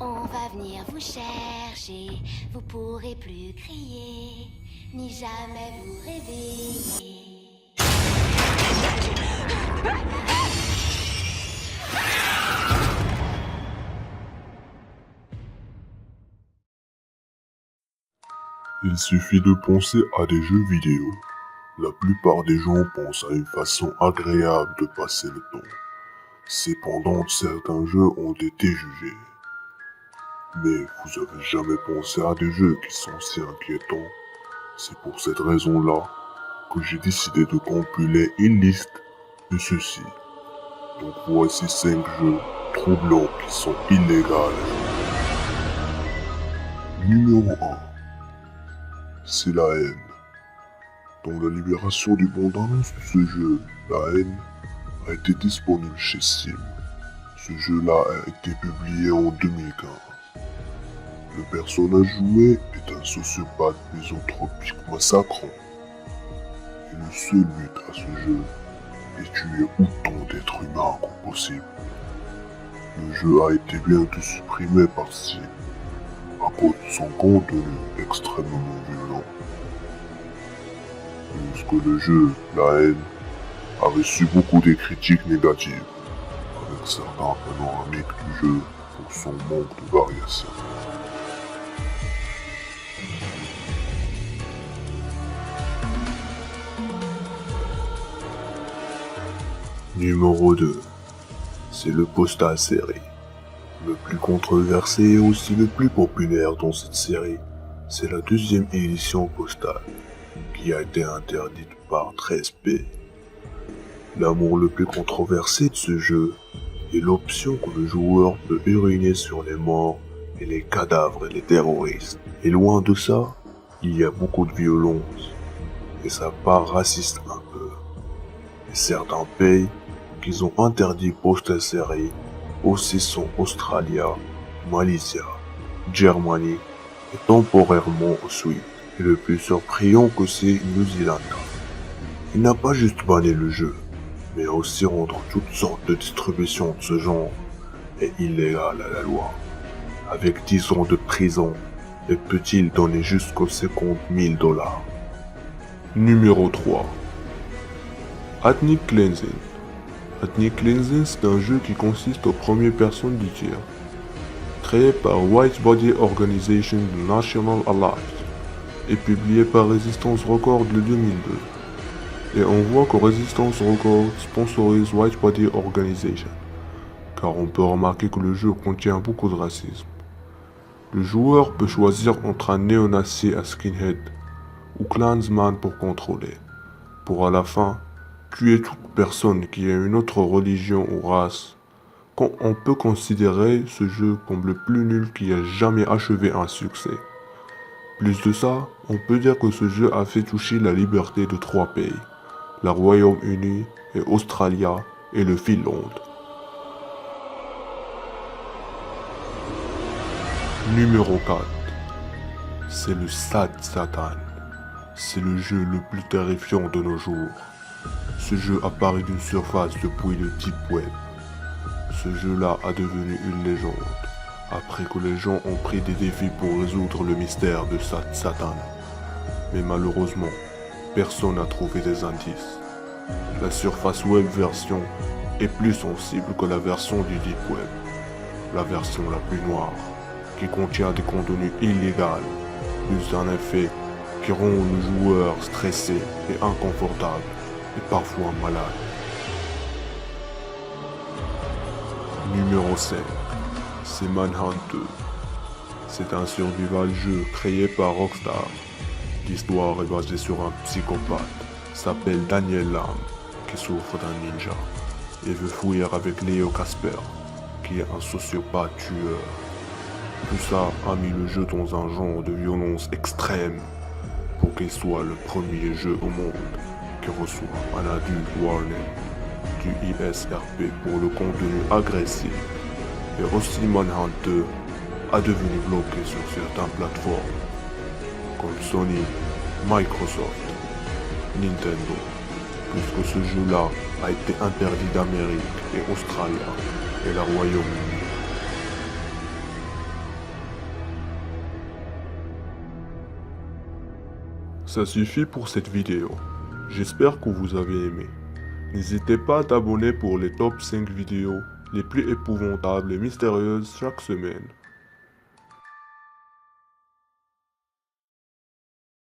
On va venir vous chercher, vous pourrez plus crier, ni jamais vous réveiller. Il suffit de penser à des jeux vidéo. La plupart des gens pensent à une façon agréable de passer le temps. Cependant, certains jeux ont été jugés. Mais vous avez jamais pensé à des jeux qui sont si inquiétants? C'est pour cette raison-là que j'ai décidé de compiler une liste de ceux-ci. Donc voici 5 jeux troublants qui sont illégaux. Numéro 1. C'est la haine. Dans la libération du bande-annonce de ce jeu, la haine a été disponible chez Steam. Ce jeu-là a été publié en 2015. Le personnage joué est un sociopathe misanthropique massacrant. Et le seul but à ce jeu est tuer autant d'êtres humains que possible. Le jeu a été bientôt supprimé par Steam à cause de son contenu extrêmement violent. Puisque le jeu, la haine, a reçu beaucoup de critiques négatives, avec certains panoramiques du jeu pour son manque de variation. Numéro 2. C'est le Postal série. Le plus controversé et aussi le plus populaire dans cette série, c'est la deuxième édition Postal, qui a été interdite par 13P. L'amour le plus controversé de ce jeu est l'option que le joueur peut uriner sur les morts et les cadavres et les terroristes. Et loin de ça, il y a beaucoup de violence, et ça part raciste un peu. Et certains pays qui ont interdit Postal série aussi sont Australia, Malaysia, Germanie et temporairement Suède. Et le plus surprenant que c'est New Zealand. Il n'a pas juste banni le jeu, mais aussi rendre toutes sortes de distributions de ce genre est illégal à la loi. Avec 10 ans de prison, et peut-il donner jusqu'aux 50 000 $. Numéro 3. Ethnic Cleansing. Ethnic Cleansing, c'est un jeu qui consiste aux premières personnes du tiers, créé par White Body Organization de National Alliance et publié par Resistance Records le 2002. Et on voit que Resistance Records sponsorise White Body Organization, car on peut remarquer que le jeu contient beaucoup de racisme. Le joueur peut choisir entre un néo-nazi à skinhead ou Klansman pour contrôler, pour à la fin tuer toute personne qui a une autre religion ou race. Quand on peut considérer ce jeu comme le plus nul qui a jamais achevé un succès. Plus de ça, on peut dire que ce jeu a fait toucher la liberté de 3 pays, le Royaume-Uni et Australie et le Finlande. Numéro 4. C'est le Sad Satan. C'est le jeu le plus terrifiant de nos jours. Ce jeu apparaît d'une surface depuis le Deep Web. Ce jeu-là a devenu une légende, après que les gens ont pris des défis pour résoudre le mystère de Satan. Mais malheureusement, personne n'a trouvé des indices. La surface web version est plus sensible que la version du Deep Web, la version la plus noire, qui contient des contenus illégaux, plus d'un effet qui rend le joueur stressé et inconfortable, et parfois malade. Numéro 5. C'est Manhunt 2. C'est un survival jeu créé par Rockstar. L'histoire est basée sur un psychopathe, s'appelle Daniel Lam, qui souffre d'un ninja, et veut fuir avec Leo Casper, qui est un sociopathe tueur. Tout ça a mis le jeu dans un genre de violence extrême, pour qu'il soit le premier jeu au monde qui reçoit un adulte warning du ISRP pour le contenu agressif. Et aussi Manhunt 2 a devenu bloqué sur certaines plateformes comme Sony, Microsoft, Nintendo, puisque ce jeu-là a été interdit d'Amérique et Australie et le Royaume-Uni. Ça suffit pour cette vidéo. J'espère que vous avez aimé. N'hésitez pas à t'abonner pour les top 5 vidéos les plus épouvantables et mystérieuses chaque semaine.